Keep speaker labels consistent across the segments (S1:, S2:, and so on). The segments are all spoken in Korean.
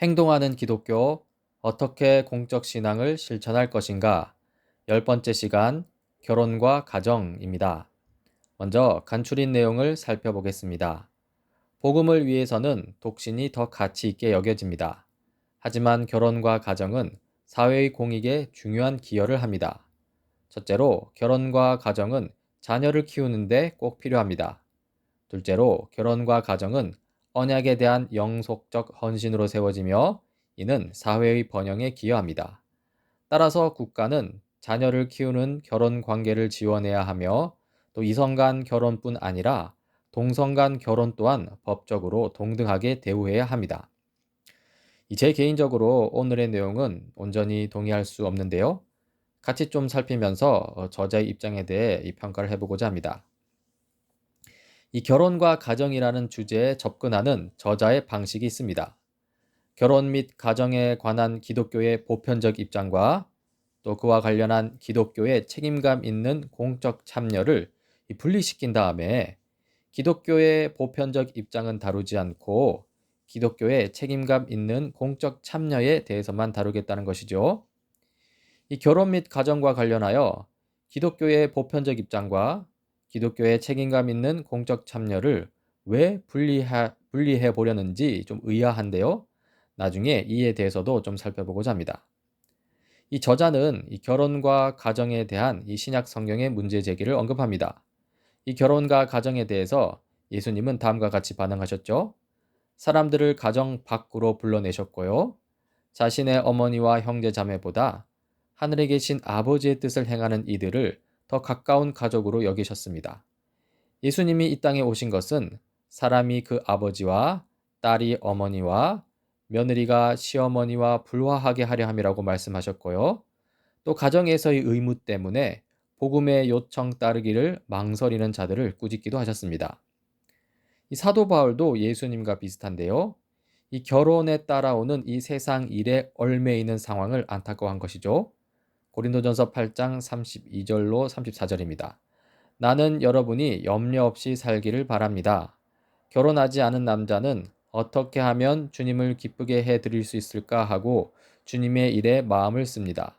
S1: 행동하는 기독교, 어떻게 공적 신앙을 실천할 것인가? 10번째 시간, 결혼과 가정입니다. 먼저 간추린 내용을 살펴보겠습니다. 복음을 위해서는 독신이 더 가치 있게 여겨집니다. 하지만 결혼과 가정은 사회의 공익에 중요한 기여를 합니다. 첫째로, 결혼과 가정은 자녀를 키우는데 꼭 필요합니다. 둘째로, 결혼과 가정은 언약에 대한 영속적 헌신으로 세워지며 이는 사회의 번영에 기여합니다. 따라서 국가는 자녀를 키우는 결혼 관계를 지원해야 하며 또 이성 간 결혼뿐 아니라 동성 간 결혼 또한 법적으로 동등하게 대우해야 합니다. 제 개인적으로 오늘의 내용은 온전히 동의할 수 없는데요. 같이 좀 살피면서 저자의 입장에 대해 이 평가를 해보고자 합니다. 이 결혼과 가정이라는 주제에 접근하는 저자의 방식이 있습니다. 결혼 및 가정에 관한 기독교의 보편적 입장과 또 그와 관련한 기독교의 책임감 있는 공적 참여를 분리시킨 다음에 기독교의 보편적 입장은 다루지 않고 기독교의 책임감 있는 공적 참여에 대해서만 다루겠다는 것이죠. 이 결혼 및 가정과 관련하여 기독교의 보편적 입장과 기독교의 책임감 있는 공적 참여를 왜 분리해 보려는지 좀 의아한데요. 나중에 이에 대해서도 좀 살펴보고자 합니다. 이 저자는 이 결혼과 가정에 대한 이 신약 성경의 문제 제기를 언급합니다. 이 결혼과 가정에 대해서 예수님은 다음과 같이 반응하셨죠. 사람들을 가정 밖으로 불러내셨고요. 자신의 어머니와 형제 자매보다 하늘에 계신 아버지의 뜻을 행하는 이들을 더 가까운 가족으로 여기셨습니다. 예수님이 이 땅에 오신 것은 사람이 그 아버지와 딸이 어머니와 며느리가 시어머니와 불화하게 하려 함이라고 말씀하셨고요. 또 가정에서의 의무 때문에 복음의 요청 따르기를 망설이는 자들을 꾸짖기도 하셨습니다. 이 사도 바울도 예수님과 비슷한데요. 이 결혼에 따라오는 이 세상 일에 얽매이는 상황을 안타까워한 것이죠. 고린도전서 8장 32절로 34절입니다. 나는 여러분이 염려 없이 살기를 바랍니다. 결혼하지 않은 남자는 어떻게 하면 주님을 기쁘게 해 드릴 수 있을까 하고 주님의 일에 마음을 씁니다.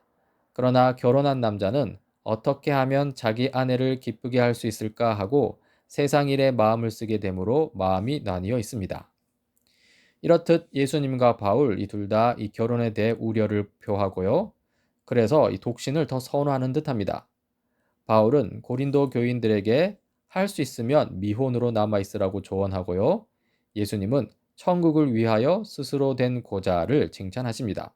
S1: 그러나 결혼한 남자는 어떻게 하면 자기 아내를 기쁘게 할 수 있을까 하고 세상 일에 마음을 쓰게 되므로 마음이 나뉘어 있습니다. 이렇듯 예수님과 바울 이 둘 다 이 결혼에 대해 우려를 표하고요. 그래서 이 독신을 더 선호하는 듯합니다. 바울은 고린도 교인들에게 할 수 있으면 미혼으로 남아 있으라고 조언하고요. 예수님은 천국을 위하여 스스로 된 고자를 칭찬하십니다.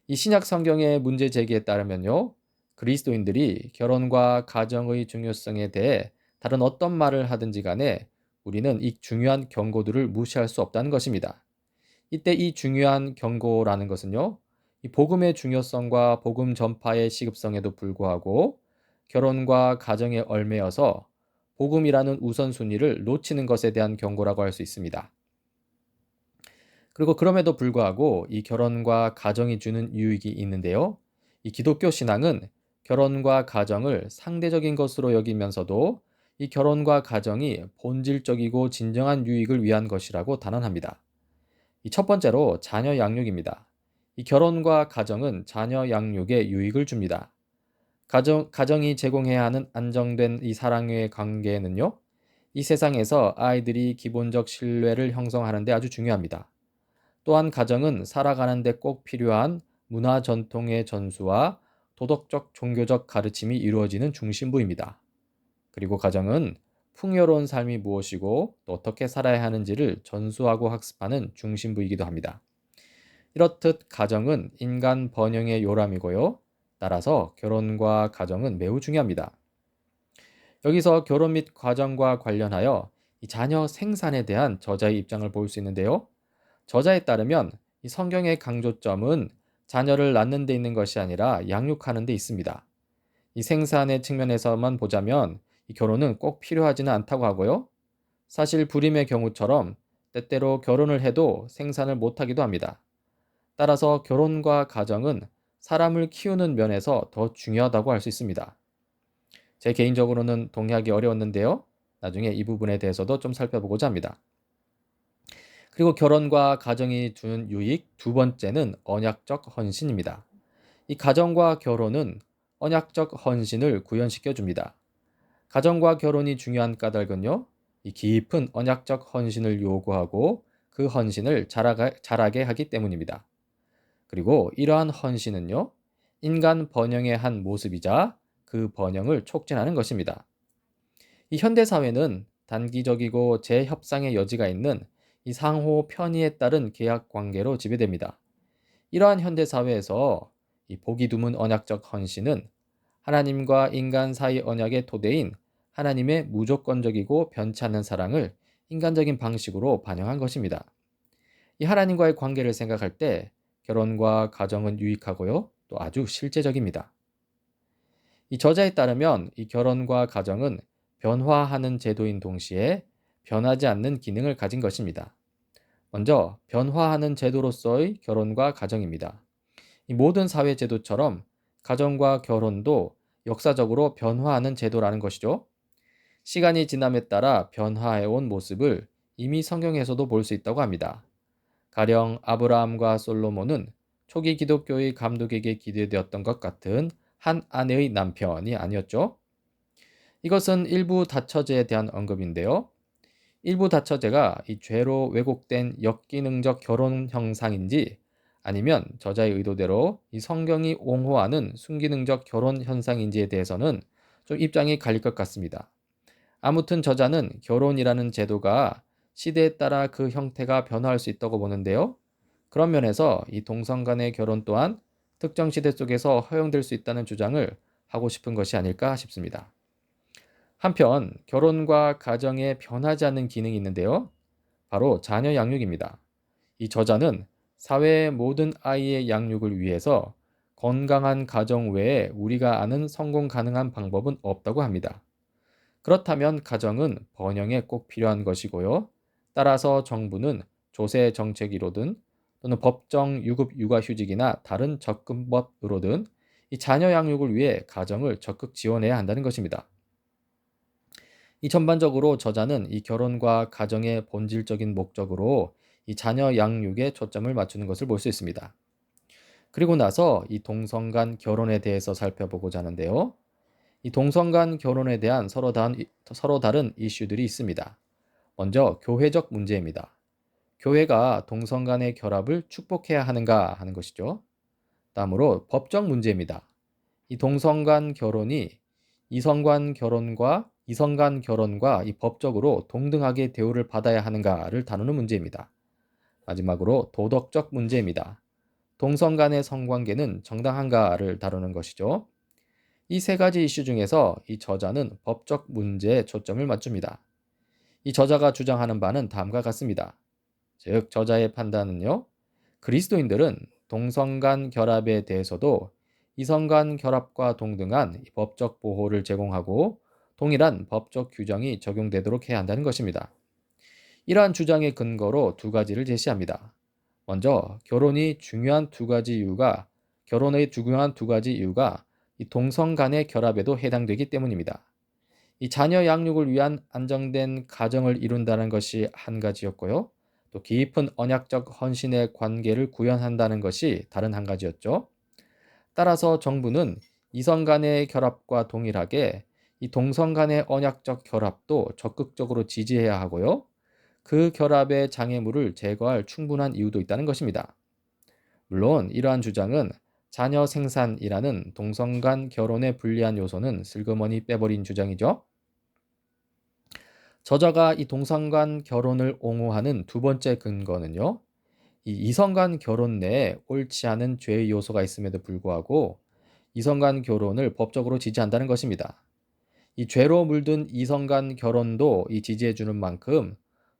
S1: 이 신약 성경의 문제 제기에 따르면요. 그리스도인들이 결혼과 가정의 중요성에 대해 다른 어떤 말을 하든지 간에 우리는 이 중요한 경고들을 무시할 수 없다는 것입니다. 이때 이 중요한 경고라는 것은요. 이 복음의 중요성과 복음 전파의 시급성에도 불구하고 결혼과 가정에 얽매여서 복음이라는 우선순위를 놓치는 것에 대한 경고라고 할 수 있습니다. 그리고 그럼에도 불구하고 이 결혼과 가정이 주는 유익이 있는데요. 이 기독교 신앙은 결혼과 가정을 상대적인 것으로 여기면서도 이 결혼과 가정이 본질적이고 진정한 유익을 위한 것이라고 단언합니다. 이 첫 번째로 자녀 양육입니다. 이 결혼과 가정은 자녀 양육에 유익을 줍니다. 가정이 제공해야 하는 안정된 이 사랑의 관계는요, 이 세상에서 아이들이 기본적 신뢰를 형성하는 데 아주 중요합니다. 또한 가정은 살아가는 데 꼭 필요한 문화 전통의 전수와 도덕적 종교적 가르침이 이루어지는 중심부입니다. 그리고 가정은 풍요로운 삶이 무엇이고 또 어떻게 살아야 하는지를 전수하고 학습하는 중심부이기도 합니다. 이렇듯 가정은 인간 번영의 요람이고요. 따라서 결혼과 가정은 매우 중요합니다. 여기서 결혼 및 가정과 관련하여 이 자녀 생산에 대한 저자의 입장을 볼 수 있는데요. 저자에 따르면 이 성경의 강조점은 자녀를 낳는 데 있는 것이 아니라 양육하는 데 있습니다. 이 생산의 측면에서만 보자면 이 결혼은 꼭 필요하지는 않다고 하고요. 사실 불임의 경우처럼 때때로 결혼을 해도 생산을 못하기도 합니다. 따라서 결혼과 가정은 사람을 키우는 면에서 더 중요하다고 할 수 있습니다. 제 개인적으로는 동의하기 어려웠는데요. 나중에 이 부분에 대해서도 좀 살펴보고자 합니다. 그리고 결혼과 가정이 주는 유익 두 번째는 언약적 헌신입니다. 이 가정과 결혼은 언약적 헌신을 구현시켜 줍니다. 가정과 결혼이 중요한 까닭은요, 이 깊은 언약적 헌신을 요구하고 그 헌신을 잘하게 하기 때문입니다. 그리고 이러한 헌신은요, 인간 번영의 한 모습이자 그 번영을 촉진하는 것입니다. 이 현대 사회는 단기적이고 재협상의 여지가 있는 이 상호 편의에 따른 계약 관계로 지배됩니다. 이러한 현대 사회에서 이 보기 드문 언약적 헌신은 하나님과 인간 사이 언약의 토대인 하나님의 무조건적이고 변치 않는 사랑을 인간적인 방식으로 반영한 것입니다. 이 하나님과의 관계를 생각할 때 결혼과 가정은 유익하고요, 또 아주 실제적입니다. 이 저자에 따르면 이 결혼과 가정은 변화하는 제도인 동시에 변하지 않는 기능을 가진 것입니다. 먼저 변화하는 제도로서의 결혼과 가정입니다. 이 모든 사회 제도처럼 가정과 결혼도 역사적으로 변화하는 제도라는 것이죠. 시간이 지남에 따라 변화해온 모습을 이미 성경에서도 볼 수 있다고 합니다. 가령 아브라함과 솔로몬은 초기 기독교의 감독에게 기대되었던 것 같은 한 아내의 남편이 아니었죠. 이것은 일부 다처제에 대한 언급인데요. 일부 다처제가 이 죄로 왜곡된 역기능적 결혼 형상인지 아니면 저자의 의도대로 이 성경이 옹호하는 순기능적 결혼 현상인지에 대해서는 좀 입장이 갈릴 것 같습니다. 아무튼 저자는 결혼이라는 제도가 시대에 따라 그 형태가 변화할 수 있다고 보는데요. 그런 면에서 이 동성 간의 결혼 또한 특정 시대 속에서 허용될 수 있다는 주장을 하고 싶은 것이 아닐까 싶습니다. 한편 결혼과 가정에 변하지 않는 기능이 있는데요. 바로 자녀 양육입니다. 이 저자는 사회의 모든 아이의 양육을 위해서 건강한 가정 외에 우리가 아는 성공 가능한 방법은 없다고 합니다. 그렇다면 가정은 번영에 꼭 필요한 것이고요. 따라서 정부는 조세 정책이로든 또는 법정 유급 육아휴직이나 다른 접근법으로든 이 자녀 양육을 위해 가정을 적극 지원해야 한다는 것입니다. 이 전반적으로 저자는 이 결혼과 가정의 본질적인 목적으로 이 자녀 양육에 초점을 맞추는 것을 볼 수 있습니다. 그리고 나서 이 동성 간 결혼에 대해서 살펴보고자 하는데요. 이 동성 간 결혼에 대한 서로 다른 이슈들이 있습니다. 먼저 교회적 문제입니다. 교회가 동성 간의 결합을 축복해야 하는가 하는 것이죠. 다음으로 법적 문제입니다. 이 동성 간 결혼이 이성 간 결혼과 이 법적으로 동등하게 대우를 받아야 하는가를 다루는 문제입니다. 마지막으로 도덕적 문제입니다. 동성 간의 성관계는 정당한가를 다루는 것이죠. 이 세 가지 이슈 중에서 이 저자는 법적 문제에 초점을 맞춥니다. 이 저자가 주장하는 바는 다음과 같습니다. 즉, 저자의 판단은요, 그리스도인들은 동성 간 결합에 대해서도 이성 간 결합과 동등한 법적 보호를 제공하고 동일한 법적 규정이 적용되도록 해야 한다는 것입니다. 이러한 주장의 근거로 두 가지를 제시합니다. 먼저 결혼의 중요한 두 가지 이유가 이 동성 간의 결합에도 해당되기 때문입니다. 이 자녀 양육을 위한 안정된 가정을 이룬다는 것이 한 가지였고요. 또 깊은 언약적 헌신의 관계를 구현한다는 것이 다른 한 가지였죠. 따라서 정부는 이성 간의 결합과 동일하게 이 동성 간의 언약적 결합도 적극적으로 지지해야 하고요. 그 결합의 장애물을 제거할 충분한 이유도 있다는 것입니다. 물론 이러한 주장은 자녀 생산이라는 동성 간 결혼에 불리한 요소는 슬그머니 빼버린 주장이죠. 저자가 이 동성 간 결혼을 옹호하는 두 번째 근거는요. 이 이성 간 결혼 내에 옳지 않은 죄의 요소가 있음에도 불구하고 이성 간 결혼을 법적으로 지지한다는 것입니다. 이 죄로 물든 이성 간 결혼도 이 지지해 주는 만큼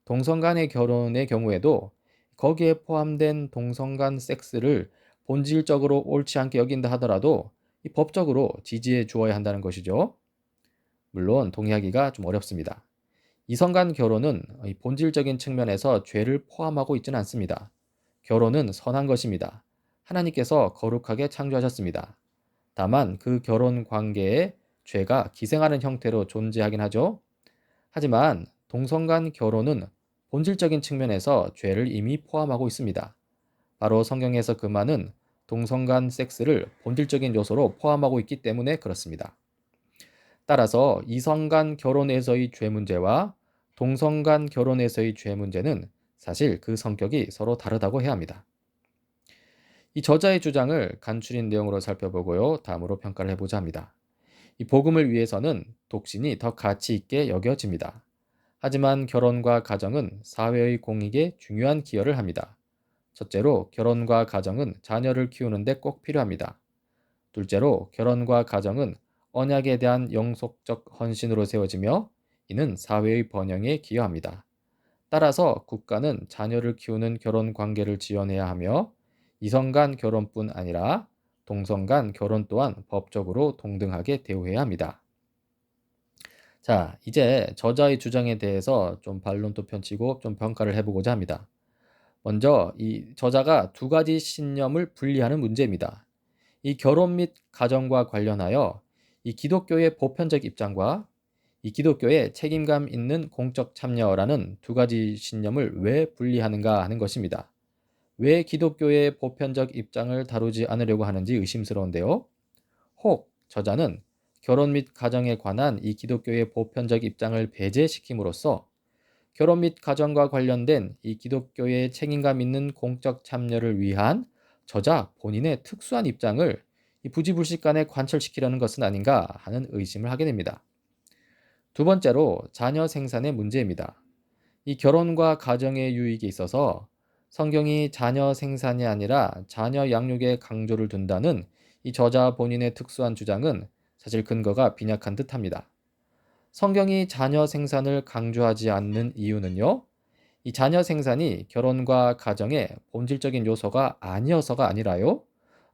S1: 동성 간의 결혼의 경우에도 거기에 포함된 동성 간 섹스를 본질적으로 옳지 않게 여긴다 하더라도 이 법적으로 지지해 주어야 한다는 것이죠. 물론 동의하기가 좀 어렵습니다. 이성 간 결혼은 이 본질적인 측면에서 죄를 포함하고 있지는 않습니다. 결혼은 선한 것입니다. 하나님께서 거룩하게 창조하셨습니다. 다만 그 결혼 관계에 죄가 기생하는 형태로 존재하긴 하죠. 하지만 동성 간 결혼은 본질적인 측면에서 죄를 이미 포함하고 있습니다. 바로 성경에서 그 말은 동성 간 섹스를 본질적인 요소로 포함하고 있기 때문에 그렇습니다. 따라서 이성 간 결혼에서의 죄 문제와 동성 간 결혼에서의 죄 문제는 사실 그 성격이 서로 다르다고 해야 합니다. 이 저자의 주장을 간추린 내용으로 살펴보고요. 다음으로 평가를 해보자 합니다. 이 복음을 위해서는 독신이 더 가치 있게 여겨집니다. 하지만 결혼과 가정은 사회의 공익에 중요한 기여를 합니다. 첫째로 결혼과 가정은 자녀를 키우는 데 꼭 필요합니다. 둘째로 결혼과 가정은 언약에 대한 영속적 헌신으로 세워지며 이는 사회의 번영에 기여합니다. 따라서 국가는 자녀를 키우는 결혼 관계를 지원해야 하며 이성 간 결혼뿐 아니라 동성 간 결혼 또한 법적으로 동등하게 대우해야 합니다. 자, 이제 저자의 주장에 대해서 좀 반론도 펼치고 좀 평가를 해보고자 합니다. 먼저 이 저자가 두 가지 신념을 분리하는 문제입니다. 이 결혼 및 가정과 관련하여 이 기독교의 보편적 입장과 이 기독교의 책임감 있는 공적 참여라는 두 가지 신념을 왜 분리하는가 하는 것입니다. 왜 기독교의 보편적 입장을 다루지 않으려고 하는지 의심스러운데요. 혹 저자는 결혼 및 가정에 관한 이 기독교의 보편적 입장을 배제시킴으로써 결혼 및 가정과 관련된 이 기독교의 책임감 있는 공적 참여를 위한 저자 본인의 특수한 입장을 이 부지불식간에 관철시키려는 것은 아닌가 하는 의심을 하게 됩니다. 두 번째로 자녀 생산의 문제입니다. 이 결혼과 가정의 유익에 있어서 성경이 자녀 생산이 아니라 자녀 양육에 강조를 둔다는 이 저자 본인의 특수한 주장은 사실 근거가 빈약한 듯합니다. 성경이 자녀 생산을 강조하지 않는 이유는요. 이 자녀 생산이 결혼과 가정의 본질적인 요소가 아니어서가 아니라요.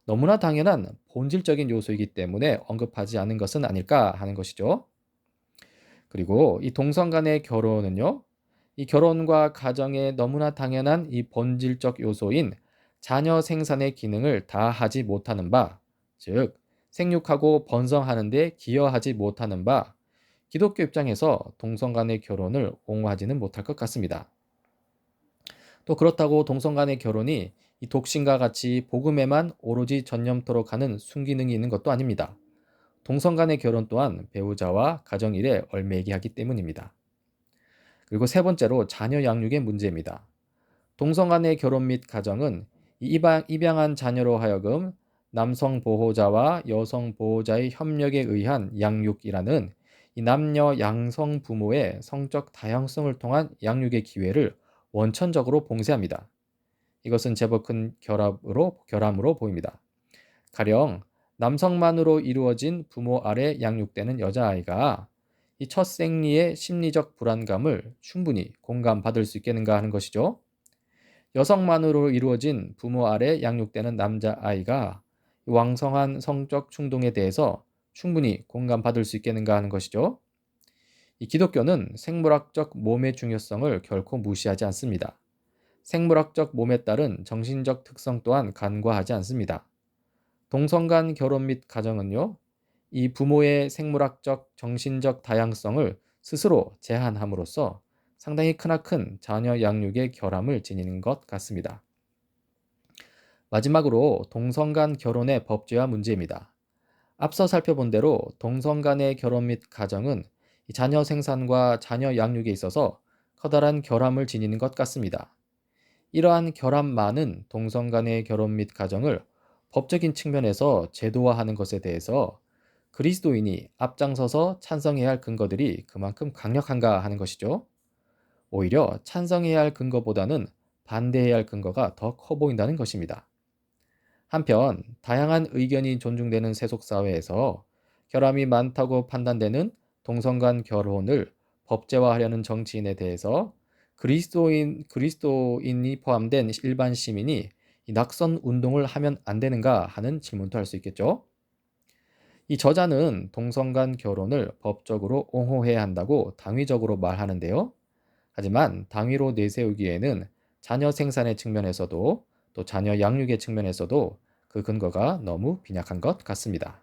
S1: 너무나 당연한 본질적인 요소이기 때문에 언급하지 않은 것은 아닐까 하는 것이죠. 그리고 이 동성 간의 결혼은요. 이 결혼과 가정의 너무나 당연한 이 본질적 요소인 자녀 생산의 기능을 다하지 못하는 바, 즉 생육하고 번성하는 데 기여하지 못하는 바, 기독교 입장에서 동성 간의 결혼을 옹호하지는 못할 것 같습니다. 또 그렇다고 동성 간의 결혼이 이 독신과 같이 복음에만 오로지 전념토록 하는 순기능이 있는 것도 아닙니다. 동성 간의 결혼 또한 배우자와 가정일에 얽매이게 하기 때문입니다. 그리고 세 번째로 자녀 양육의 문제입니다. 동성 간의 결혼 및 가정은 입양한 자녀로 하여금 남성 보호자와 여성 보호자의 협력에 의한 양육이라는 이 남녀 양성 부모의 성적 다양성을 통한 양육의 기회를 원천적으로 봉쇄합니다. 이것은 제법 큰 결함으로 보입니다. 가령 남성만으로 이루어진 부모 아래 양육되는 여자아이가 이 첫 생리의 심리적 불안감을 충분히 공감받을 수 있겠는가 하는 것이죠. 여성만으로 이루어진 부모 아래 양육되는 남자아이가 왕성한 성적 충동에 대해서 충분히 공감받을 수 있겠는가 하는 것이죠. 이 기독교는 생물학적 몸의 중요성을 결코 무시하지 않습니다. 생물학적 몸에 따른 정신적 특성 또한 간과하지 않습니다. 동성 간 결혼 및 가정은요, 이 부모의 생물학적, 정신적 다양성을 스스로 제한함으로써 상당히 크나큰 자녀 양육의 결함을 지니는 것 같습니다. 마지막으로 동성 간 결혼의 법제화 문제입니다. 앞서 살펴본 대로 동성 간의 결혼 및 가정은 자녀 생산과 자녀 양육에 있어서 커다란 결함을 지니는 것 같습니다. 이러한 결함 많은 동성 간의 결혼 및 가정을 법적인 측면에서 제도화하는 것에 대해서 그리스도인이 앞장서서 찬성해야 할 근거들이 그만큼 강력한가 하는 것이죠. 오히려 찬성해야 할 근거보다는 반대해야 할 근거가 더 커 보인다는 것입니다. 한편 다양한 의견이 존중되는 세속사회에서 결함이 많다고 판단되는 동성 간 결혼을 법제화하려는 정치인에 대해서 그리스도인이 포함된 일반 시민이 이 낙선 운동을 하면 안 되는가 하는 질문도 할 수 있겠죠. 이 저자는 동성 간 결혼을 법적으로 옹호해야 한다고 당위적으로 말하는데요. 하지만 당위로 내세우기에는 자녀 생산의 측면에서도 또 자녀 양육의 측면에서도 그 근거가 너무 빈약한 것 같습니다.